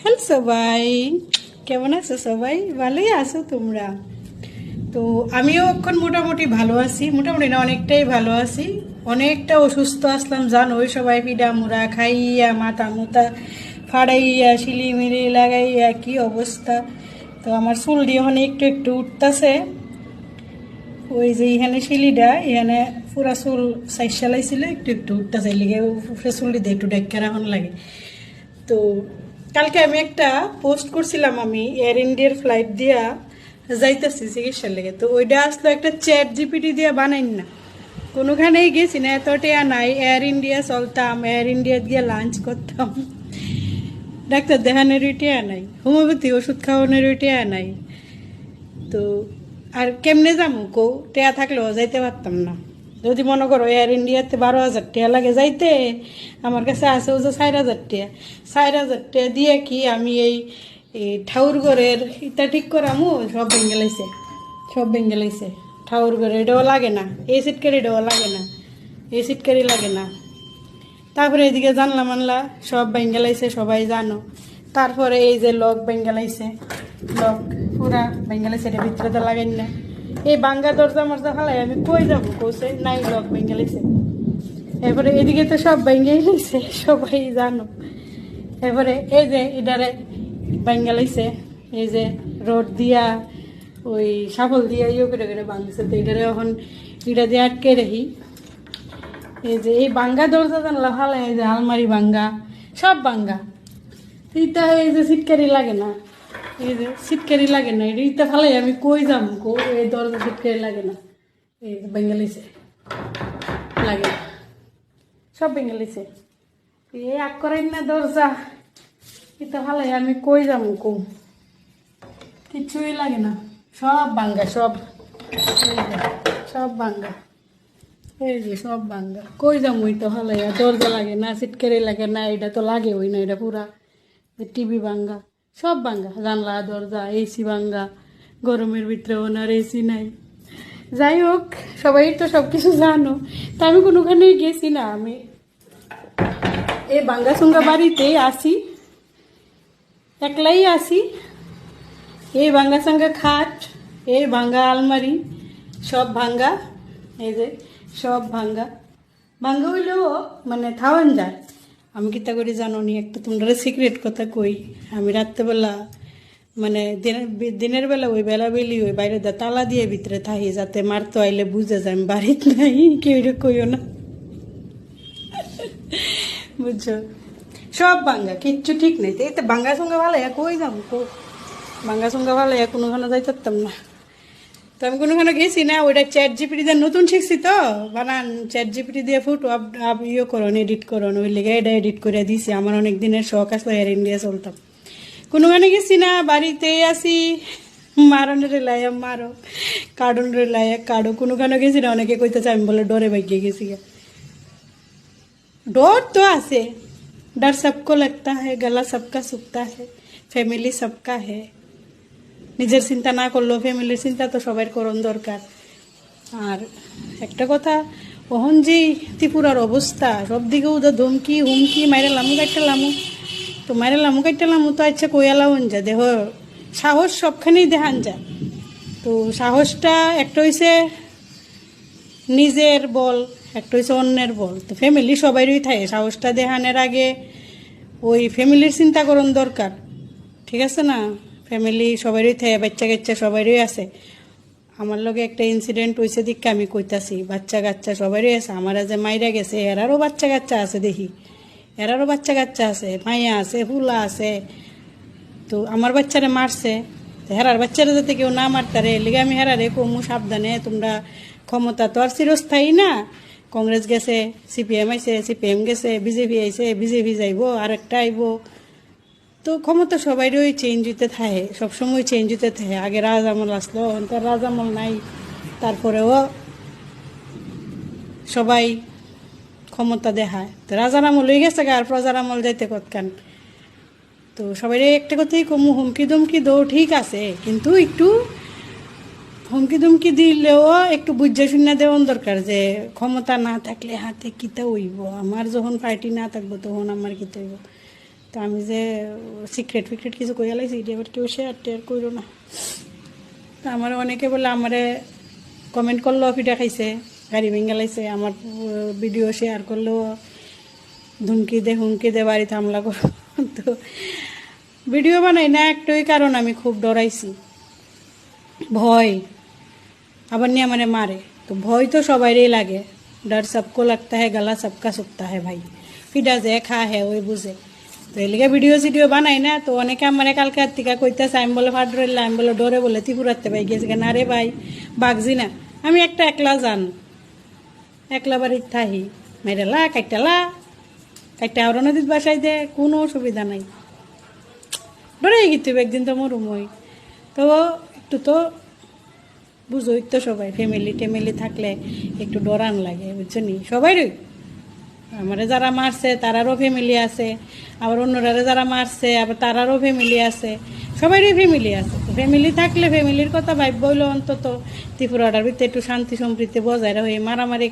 Hello সবাই, কেমন আছো? সবাই ভালোই আছো তোমরা? তো আমিও এখন মোটামুটি ভালো আছি, মোটামুটি না অনেকটাই ভালো আছি। অনেকটা অসুস্থ আসলাম জানোই, সবাই পিঠা মুড়া খাইয়া মাথা মুথা ফাড়াইয়া শিলিমিলি লাগাইয়া কি অবস্থা। তো আমার চুল দিয়ে ওখানে একটু একটু উঠতেছে, ওই যে এখানে শিলিটা এখানে পুরা চুল সাইজ চালাইছিল, একটু একটু উঠতেছে লিগে চুল দিয়ে একটু ডেক্কা রাখন লাগে। তো কালকে আমি একটা পোস্ট করছিলাম, আমি এয়ার ইন্ডিয়ার ফ্লাইট দিয়া যাইতেছি চিকিৎসার লেগে। তো ওইটা আসলো একটা চ্যাট জিপিটি দিয়া বানাইন না, কোনোখানেই গেছি না, এত টেয়া নাই। এয়ার ইন্ডিয়া চলতাম, এয়ার ইন্ডিয়া গিয়ে লাঞ্চ করতাম, ডাক্তার দেখানোর টেয়া নাই, হোমিওপ্যাথি ওষুধ খাওয়ানোর টেয়া নাই। তো আর কেমনে যাবো কো, টেয়া থাকলেও যাইতে পারতাম না। যদি মনে করো এয়ার ইন্ডিয়াতে 12,000 টাকা লাগে যাইতে, আমার কাছে আছে ও যে 4,000 টাকা। 4,000 টাকা দিয়ে কি আমি এই ঠাউরগড়ের ইটা ঠিক করামু? সব ভেঙে লাইছে, সব ভেঙে লাইছে। ঠাউরগড়ের এটাও লাগে না, এই সিটকারি এটাও লাগে না, এই সিটকারি লাগে না। তারপরে এদিকে জানলা মানলা সব ভেঙে লাইছে, সবাই জানো। তারপরে এই যে লক ভেঙে লাইছে, লক পুরা ভেঙে লাইছে, এটা ভিতরে তো লাগাই না। এই বাঙ্গা দরজা মরজা ফালাই আমি কই যাবো, কৌছে নাই, লক ভেঙে লাইছে। এরপরে এদিকে তো সব ভেঙেই লাইছে, সবাই জানো। এরপরে এই যে ইডারে ভেঙে লাইছে, এই যে রড দিয়া ওই সাফল দিয়া ইয়ে করে করে ভাঙছে। তো এটারে এখন ইটা দিয়ে আটকে রাখি। এই যে এই বাঙ্গা দরজা জানলা ফালাই, এই যে আলমারি ভাঙ্গা, সব ভাঙ্গা। ইটা এই যে সিটকারি লাগে না, এই যে সিটকারি লাগে না, এটা ফালাই আমি কই যাম কো, এই দরজা সিটকারি লাগে না। এই যে ভেঙে লাইছে, লাগে না, সব ভেঙে লাইছে। এই আগ করাই না দরজা, এটা ফালাই আমি কই যাম কো, কিচ্ছুই লাগে না, সব ভাঙ্গা, সব সব ভাঙ্গা। এই যে সব ভাঙ্গা, কই যাম ওই তো ফালাই। দরজা লাগে না, সিটকারি লাগে না, এটা তো লাগে ওই না, এটা পুরা টিভি ভাঙ্গা, সব ভাঙ্গা। জানলা দরজা এসি ভাঙ্গা, গরমের ভিতরে ওনার এসি নাই। যাই হোক, সবাই তো সব কিছু জানো। তা আমি কোনোখানেই গেছি না, আমি এই ভাঙ্গা সুঙ্গা বাড়িতেই আসি, একলাই আসি। এই ভাঙ্গা সাঙ্গা খাট, এই ভাঙ্গা আলমারি, সব ভাঙ্গা। এই যে সব ভাঙ্গা, ভাঙ্গা হইলেও মানে থাওয়ান যায়। আমি কিতা করি জানো নি, একটা তোমরা সিক্রেট কথা কই। আমি রাত্রেবেলা মানে দিনের বেলা ওই বেলা বেলি ওই বাইরে তালা দিয়ে ভিতরে থাকি, যাতে মারতো আইলে বুঝে যায় আমি বাড়িতে নাই, কেউ এটা কইও না, বুঝছো? সব ভাঙ্গা, কিচ্ছু ঠিক নেই। এই তো ভাঙ্গা সঙ্গে ভালো কই যাবো কো, ভাঙ্গা সঙ্গে ভালো কোনোখানে যাই পারতাম না। তো আমি কোনোখানে গেছি না, ওইটা চ্যাট জিপিটি দিয়ে নতুন শিখছি তো বানান। চ্যাট জিপিটি দিয়ে ফটো ইয়ে করো, এডিট করো, ওই লেগে এটা এডিট করে দিছি। আমার অনেক দিনের শখ আসলো এয়ার ইন্ডিয়া চলতাম। কোনোখানে গেছি না, বাড়িতেই আসি। মারনের লাইয়া মারো, কার্ডনের লাইয়া কার্ডো। কোনোখানে গেছি না, অনেকে কইতেছে আমি বলে ডরে বাইকে গেছি। डर तो आसे, डर सबको लगता है, गला सबका सूखता है, फैमिली सबका है। নিজের চিন্তা না করলেও ফ্যামিলির চিন্তা তো সবার করণ দরকার। আর একটা কথা, ওহন যে ত্রিপুরার অবস্থা, সব দিকে ওদের ধমকি হুমকি, মাইরে লামু কাটতে লামু। তো মাইরে লামু কাটতে লামু তো আচ্ছা কইয়ালাউন যা দেহ, সাহস সবখানেই দেখান যা। তো সাহসটা একটা হইছে নিজের বল, একটা হচ্ছে অন্যের বল। তো ফ্যামিলি সবাইরই থাকে, সাহসটা দেখানোর আগে ওই ফ্যামিলির চিন্তা করণ দরকার, ঠিক আছে না? ফ্যামিলি সবাইরই থাকে, বাচ্চা কাচ্চা সবাইরই আছে। আমার লগে একটা ইনসিডেন্ট হয়েছে দিকে আমি কইতাছি, বাচ্চা কাচ্চা সবাইরই আছে। আমার যে মাইরা গেছে এরারও বাচ্চা কাচ্চা আছে, দেখি এরারও বাচ্চা কাচ্চা আছে, মাইয়া আছে, ফুলা আছে। তো আমার বাচ্চারে মারছে, হেরার বাচ্চারা যাতে কেউ না মারতারে লিগে আমি হেরারে কমু সাবধানে, তোমরা ক্ষমতা তো আর চিরস্থায়ী না। কংগ্রেস গেছে, সিপিএম আইছে, সিপিএম গেছে, বিজেপি আইছে, বিজেপি যাইব, আর একটা আইব। তো ক্ষমতা সবাইরই চেঞ্জ হইতে থাকে, সবসময় চেঞ্জ হইতে থাকে। আগে রাজামল আসলো, অন্তর রাজামল নাই, তারপরেও সবাই ক্ষমতা দেখায়। তো রাজার আমল হয়ে গেছে, আর প্রজার আমল যাইতে কতখান। তো সবাই একটা কথাই কমু, হুমকি ধমকি দো ঠিক আছে, কিন্তু একটু হুমকি ধমকি দিলেও একটু বুঝে শুনে দেওয়ার দরকার, যে ক্ষমতা না থাকলে হাতে কিতা হইব, আমার যখন পার্টি না থাকবো তখন আমার কিতা হইব। তো আমি যে সিক্রেট ফিক্রেট কিছু কইয়া লাইছি এটা এবার কেউ শেয়ার টেয়ার করো না। তো আমার অনেকে বলে আমারে কমেন্ট করলেও পিঠা খাইছে, গাড়ি ভেঙে লাইছে, আমার ভিডিও শেয়ার করলেও ধুমকি দে বাড়িতে হামলা করো। তো ভিডিও বানাই না একটাই কারণ আমি খুব ডরাইছি, ভয়, আবার নিয়ে মানে মারে। তো ভয় তো সবাইরই লাগে, डर सबको लगता है गला सबका सुखता है भाई, পিঠা যে খা হে ওই বুঝে। তো এলিগে ভিডিও সিডিও বানাই না। তো অনেকে আমার কালকে হাতিকা কইতেছে, আমি বলে ফাট রইলাম, আমি বলে ডরে বলে ত্রিপুরাতে পাই গেছে না রে ভাই, বাগজি না, আমি একটা একলা যান, একলা বাড়ির থাহি, মেরেলা কাইটা আর নদীর বাসায় দে, কোনো অসুবিধা নাই, ডরে গিয়ে একদিন তো মরুম ওই। তো একটু তো বুঝোই তো সবাই, ফ্যামিলি থাকলে একটু ডরান লাগে, বুঝছো নি সবাইরই। আমারে যারা মারছে তারারও ফ্যামিলি আছে, আবার অন্যরা যারা মারছে আবার তারারও ফ্যামিলি আছে, সবারই ফ্যামিলি আছে। ফ্যামিলি থাকলে ফ্যামিলির কথা ভাববইল, অন্তত ত্রিপুরাটার ভিতরে একটু শান্তি সম্প্রীতি বজায় রাখে, মারামারি